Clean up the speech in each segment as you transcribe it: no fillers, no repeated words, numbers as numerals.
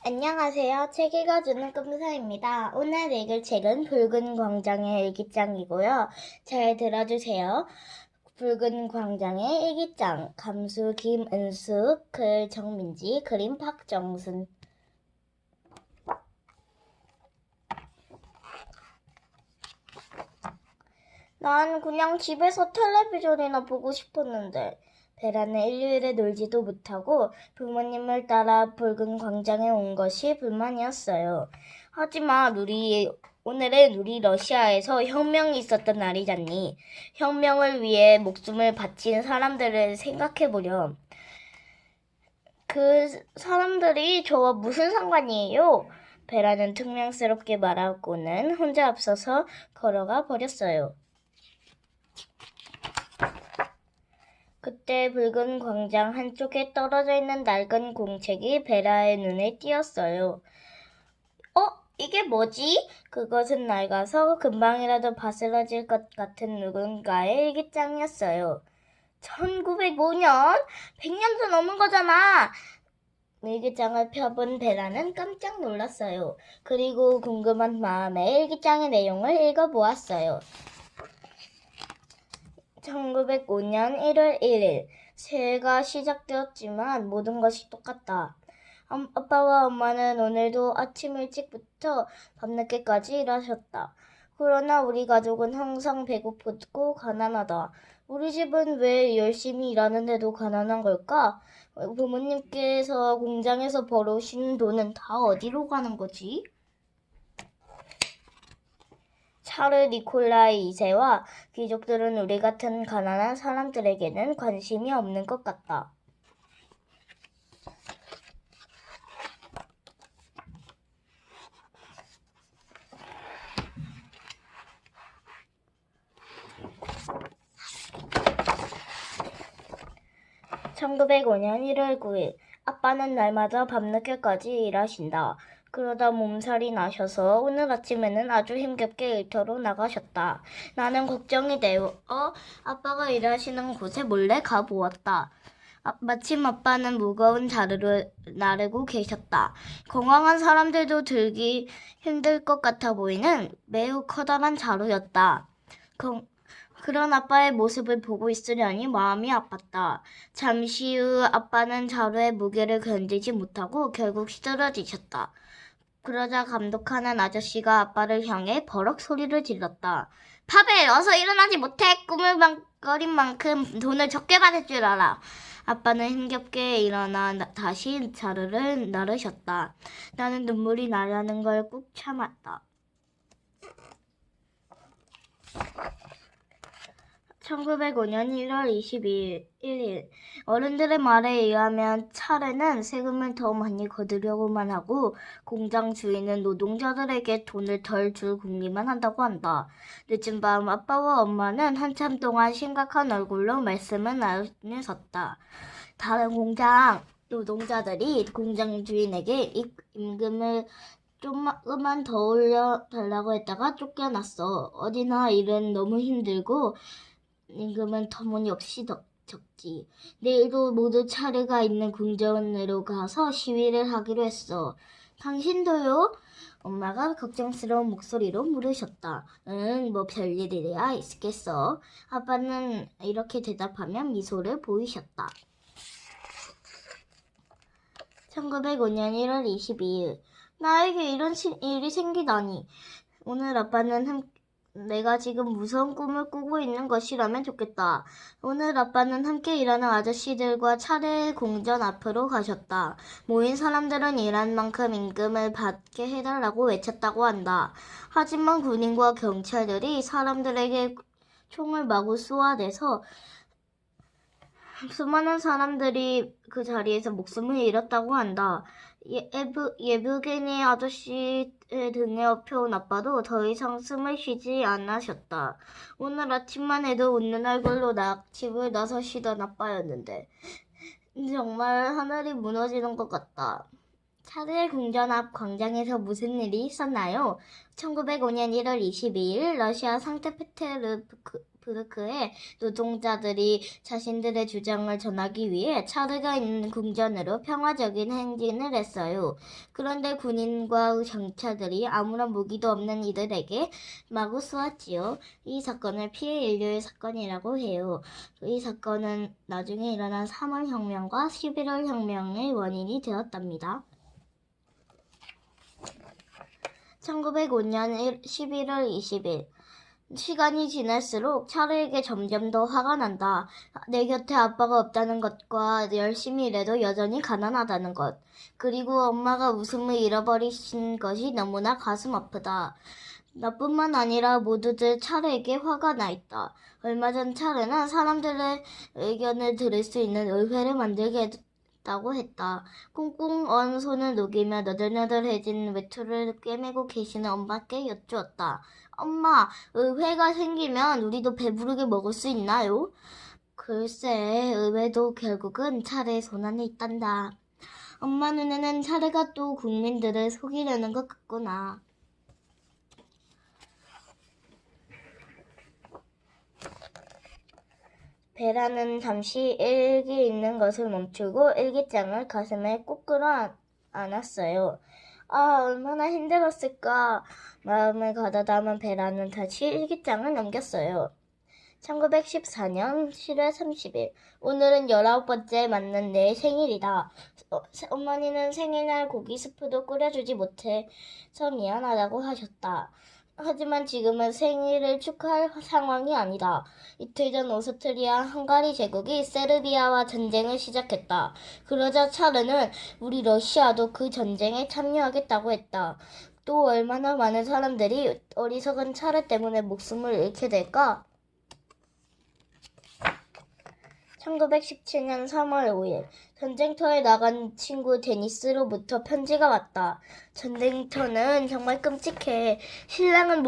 안녕하세요. 책 읽어주는 꿈사입니다. 오늘 읽을 책은 붉은 광장의 일기장이고요. 잘 들어주세요. 붉은 광장의 일기장, 감수 김은수, 글 정민지, 그림 박정순. 난 그냥 집에서 텔레비전이나 보고 싶었는데 베라는 일요일에 놀지도 못하고 부모님을 따라 붉은 광장에 온 것이 불만이었어요. 하지만 오늘은 우리 러시아에서 혁명이 있었던 날이잖니. 혁명을 위해 목숨을 바친 사람들을 생각해보렴. 그 사람들이 저와 무슨 상관이에요? 베라는 퉁명스럽게 말하고는 혼자 앞서서 걸어가 버렸어요. 그때 붉은 광장 한쪽에 떨어져 있는 낡은 공책이 베라의 눈에 띄었어요. 이게 뭐지? 그것은 낡아서 금방이라도 바스러질 것 같은 누군가의 일기장이었어요. 1905년? 100년도 넘은 거잖아! 일기장을 펴본 베라는 깜짝 놀랐어요. 그리고 궁금한 마음에 일기장의 내용을 읽어보았어요. 1905년 1월 1일, 새해가 시작되었지만 모든 것이 똑같다. 아빠와 엄마는 오늘도 아침 일찍부터 밤늦게까지 일하셨다. 그러나 우리 가족은 항상 배고프고 가난하다. 우리 집은 왜 열심히 일하는데도 가난한 걸까? 부모님께서 공장에서 벌어오신 돈은 다 어디로 가는 거지? 차르 니콜라이 2세와 귀족들은 우리 같은 가난한 사람들에게는 관심이 없는 것 같다. (1905년 1월 9일) 아빠는 날마다 밤늦게까지 일하신다. 그러다 몸살이 나셔서 오늘 아침에는 아주 힘겹게 일터로 나가셨다. 나는 걱정이 되어 아빠가 일하시는 곳에 몰래 가보았다. 마침 아빠는 무거운 자루를 나르고 계셨다. 건강한 사람들도 들기 힘들 것 같아 보이는 매우 커다란 자루였다. 그런 아빠의 모습을 보고 있으려니 마음이 아팠다. 잠시 후 아빠는 자루의 무게를 견디지 못하고 결국 쓰러지셨다. 그러자 감독하는 아저씨가 아빠를 향해 버럭 소리를 질렀다. 파벨, 어서 일어나지 못해. 꿈을 거린 만큼 돈을 적게 받을 줄 알아. 아빠는 힘겹게 일어나 다시 자루를 나르셨다. 나는 눈물이 나려는 걸 꾹 참았다. 1905년 1월 22일 어른들의 말에 의하면 차르는 세금을 더 많이 거두려고만 하고 공장 주인은 노동자들에게 돈을 덜 줄 궁리만 한다고 한다. 늦은 밤 아빠와 엄마는 한참 동안 심각한 얼굴로 말씀을 나누셨다. 다른 공장 노동자들이 공장 주인에게 임금을 조금만 더 올려달라고 했다가 쫓겨났어. 어디나 일은 너무 힘들고 임금은 터무니없이 적지. 내일도 모두 차례가 있는 궁전으로 가서 시위를 하기로 했어. 당신도요? 엄마가 걱정스러운 목소리로 물으셨다. 응, 뭐 별일이야 있겠어. 아빠는 이렇게 대답하며 미소를 보이셨다. 1905년 1월 22일 나에게 이런 일이 생기다니. 오늘 아빠는 내가 지금 무서운 꿈을 꾸고 있는 것이라면 좋겠다. 오늘 아빠는 함께 일하는 아저씨들과 차례 공전 앞으로 가셨다. 모인 사람들은 일한 만큼 임금을 받게 해달라고 외쳤다고 한다. 하지만 군인과 경찰들이 사람들에게 총을 마구 쏘아대서 수많은 사람들이 그 자리에서 목숨을 잃었다고 한다. 예브게니 아저씨의 등에 업혀온 아빠도 더 이상 숨을 쉬지 않으셨다. 오늘 아침만 해도 웃는 얼굴로 집을 나서시던 아빠였는데 정말 하늘이 무너지는 것 같다. 차르의 궁전 앞 광장에서 무슨 일이 있었나요? 1905년 1월 22일 러시아 상트페테르부르크 페테르부르크의 노동자들이 자신들의 주장을 전하기 위해 차르가 있는 궁전으로 평화적인 행진을 했어요. 그런데 군인과 경찰들이 아무런 무기도 없는 이들에게 마구 쏘았지요. 이 사건을 피해 인류의 사건이라고 해요. 이 사건은 나중에 일어난 3월 혁명과 11월 혁명의 원인이 되었답니다. 1905년 11월 20일 시간이 지날수록 차르에게 점점 더 화가 난다. 내 곁에 아빠가 없다는 것과 열심히 일해도 여전히 가난하다는 것. 그리고 엄마가 웃음을 잃어버리신 것이 너무나 가슴 아프다. 나뿐만 아니라 모두들 차르에게 화가 나 있다. 얼마 전 차르는 사람들의 의견을 들을 수 있는 의회를 만들겠다고 했다. 꽁꽁 언 손을 녹이며 너덜너덜해진 외투를 꿰매고 계시는 엄마께 여쭈었다. 엄마, 의회가 생기면 우리도 배부르게 먹을 수 있나요? 글쎄, 의회도 결국은 차르의 손 안에 있단다. 엄마 눈에는 차르가 또 국민들을 속이려는 것 같구나. 베라는 잠시 일기 읽는 것을 멈추고 일기장을 가슴에 꼭 끌어안았어요. 아, 얼마나 힘들었을까. 마음을 가다담은 베라는 다시 일기장을 넘겼어요. 1914년 7월 30일. 오늘은 19번째 맞는 내 생일이다. 어머니는 생일날 고기 스프도 끓여주지 못해서 미안하다고 하셨다. 하지만 지금은 생일을 축하할 상황이 아니다. 이틀 전 오스트리아 헝가리 제국이 세르비아와 전쟁을 시작했다. 그러자 차르는 우리 러시아도 그 전쟁에 참여하겠다고 했다. 또 얼마나 많은 사람들이 어리석은 차르 때문에 목숨을 잃게 될까? 1917년 3월 5일 전쟁터에 나간 친구 데니스로부터 편지가 왔다. 전쟁터는 정말 끔찍해. 식량은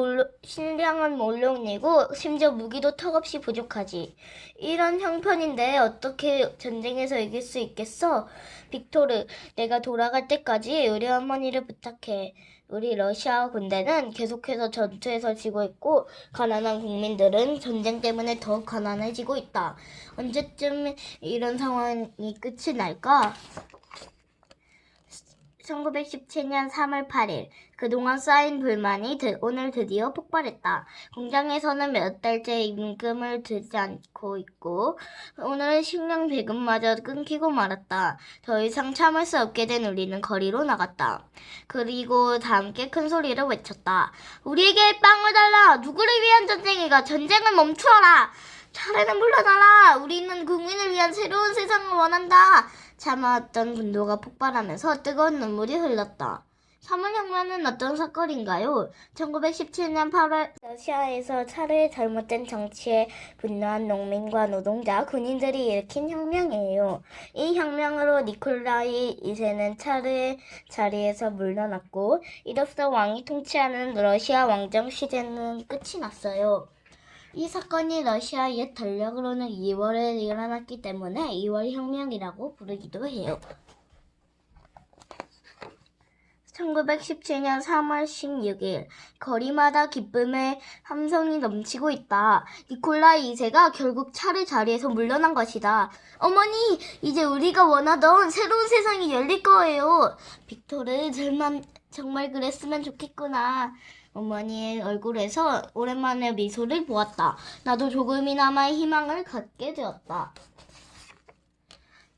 물론이고 심지어 무기도 턱없이 부족하지. 이런 형편인데 어떻게 전쟁에서 이길 수 있겠어? 빅토르, 내가 돌아갈 때까지 우리 어머니를 부탁해. 우리 러시아 군대는 계속해서 전투에서 지고 있고 가난한 국민들은 전쟁 때문에 더 가난해지고 있다. 언제쯤 이런 상황이 끝이 날까? 1917년 3월 8일 그동안 쌓인 불만이 오늘 드디어 폭발했다. 공장에서는 몇 달째 임금을 주지 않고 있고 오늘은 식량 배급마저 끊기고 말았다. 더 이상 참을 수 없게 된 우리는 거리로 나갔다. 그리고 다 함께 큰 소리로 외쳤다. 우리에게 빵을 달라! 누구를 위한 전쟁이가 전쟁을 멈추어라! 차례는 물러나라! 우리는 국민을 위한 새로운 세상을 원한다! 참아왔던 분노가 폭발하면서 뜨거운 눈물이 흘렀다. 3월 혁명은 어떤 사건인가요? 1917년 8월 러시아에서 차르의 잘못된 정치에 분노한 농민과 노동자, 군인들이 일으킨 혁명이에요. 이 혁명으로 니콜라이 2세는 차르의 자리에서 물러났고 이로써 왕이 통치하는 러시아 왕정 시대는 끝이 났어요. 이 사건이 러시아 옛 달력으로는 2월에 일어났기 때문에 2월 혁명이라고 부르기도 해요. 1917년 3월 16일 거리마다 기쁨의 함성이 넘치고 있다. 니콜라이 2세가 결국 차르 자리에서 물러난 것이다. 어머니, 이제 우리가 원하던 새로운 세상이 열릴 거예요. 빅토르, 정말 그랬으면 좋겠구나. 어머니의 얼굴에서 오랜만에 미소를 보았다. 나도 조금이나마 희망을 갖게 되었다.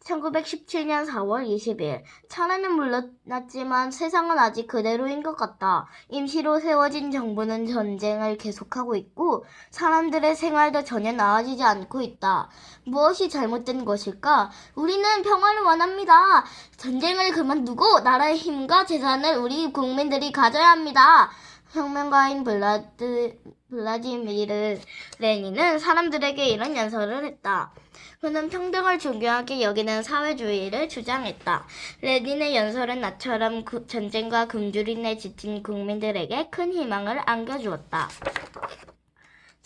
1917년 4월 20일 차르는 물러났지만 세상은 아직 그대로인 것 같다. 임시로 세워진 정부는 전쟁을 계속하고 있고 사람들의 생활도 전혀 나아지지 않고 있다. 무엇이 잘못된 것일까? 우리는 평화를 원합니다. 전쟁을 그만두고 나라의 힘과 재산을 우리 국민들이 가져야 합니다. 혁명가인 블라디미르 레닌은 사람들에게 이런 연설을 했다. 그는 평등을 중요하게 여기는 사회주의를 주장했다. 레닌의 연설은 나처럼 전쟁과 굶주림에 지친 국민들에게 큰 희망을 안겨주었다.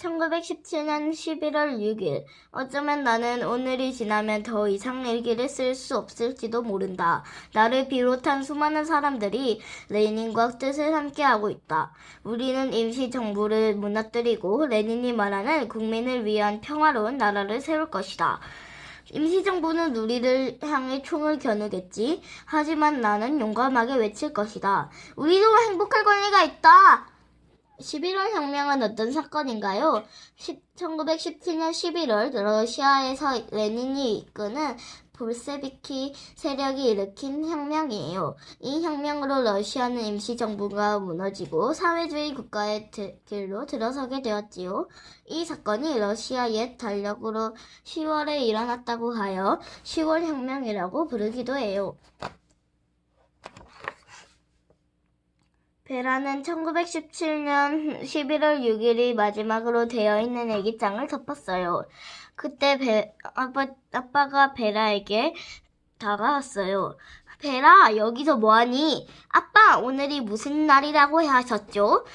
1917년 11월 6일. 어쩌면 나는 오늘이 지나면 더 이상 일기를 쓸 수 없을지도 모른다. 나를 비롯한 수많은 사람들이 레닌과 뜻을 함께하고 있다. 우리는 임시정부를 무너뜨리고 레닌이 말하는 국민을 위한 평화로운 나라를 세울 것이다. 임시정부는 우리를 향해 총을 겨누겠지. 하지만 나는 용감하게 외칠 것이다. 우리도 행복할 권리가 있다. 11월 혁명은 어떤 사건인가요? 1917년 11월 러시아에서 레닌이 이끄는 볼세비키 세력이 일으킨 혁명이에요. 이 혁명으로 러시아는 임시정부가 무너지고 사회주의 국가의 길로 들어서게 되었지요. 이 사건이 러시아 옛 달력으로 10월에 일어났다고 하여 10월 혁명이라고 부르기도 해요. 베라는 1917년 11월 6일이 마지막으로 되어 있는 일기장을 덮었어요. 그때 아빠가 베라에게 다가왔어요. 베라, 여기서 뭐하니? 아빠, 오늘이 무슨 날이라고 하셨죠?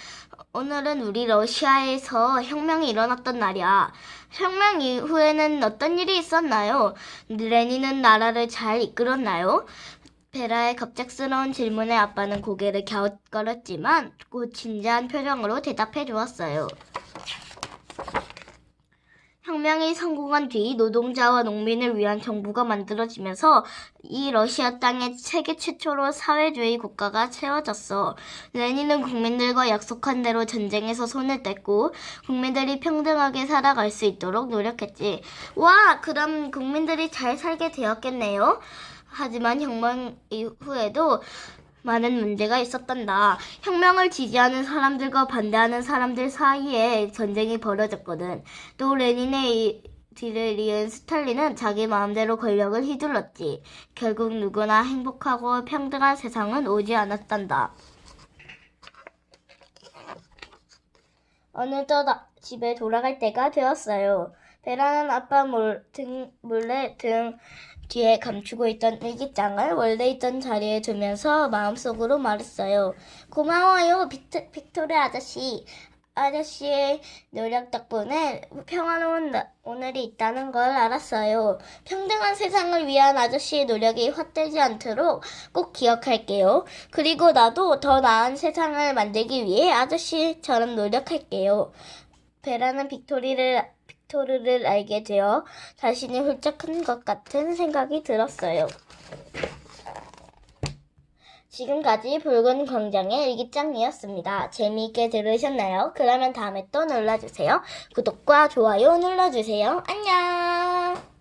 오늘은 우리 러시아에서 혁명이 일어났던 날이야. 혁명 이후에는 어떤 일이 있었나요? 레닌은 나라를 잘 이끌었나요? 베라의 갑작스러운 질문에 아빠는 고개를 갸웃거렸지만 곧 진지한 표정으로 대답해 주었어요. 혁명이 성공한 뒤 노동자와 농민을 위한 정부가 만들어지면서 이 러시아 땅에 세계 최초로 사회주의 국가가 세워졌어. 레닌은 국민들과 약속한 대로 전쟁에서 손을 뗐고 국민들이 평등하게 살아갈 수 있도록 노력했지. 와, 그럼 국민들이 잘 살게 되었겠네요. 하지만 혁명 이후에도 많은 문제가 있었단다. 혁명을 지지하는 사람들과 반대하는 사람들 사이에 전쟁이 벌어졌거든. 또 레닌의 뒤를 이은 스탈린은 자기 마음대로 권력을 휘둘렀지. 결국 누구나 행복하고 평등한 세상은 오지 않았단다. 어느덧 집에 돌아갈 때가 되었어요. 베라는 아빠 몰래 등 뒤에 감추고 있던 일기장을 원래 있던 자리에 두면서 마음속으로 말했어요. 고마워요, 빅토르 아저씨. 아저씨의 노력 덕분에 평화로운 오늘이 있다는 걸 알았어요. 평등한 세상을 위한 아저씨의 노력이 헛되지 않도록 꼭 기억할게요. 그리고 나도 더 나은 세상을 만들기 위해 아저씨처럼 노력할게요. 베라는 빅토르를 알게 되어 자신이 훌쩍 큰 것 같은 생각이 들었어요. 지금까지 붉은 광장의 일기장이었습니다. 재미있게 들으셨나요? 그러면 다음에 또 눌러주세요. 구독과 좋아요 눌러주세요. 안녕!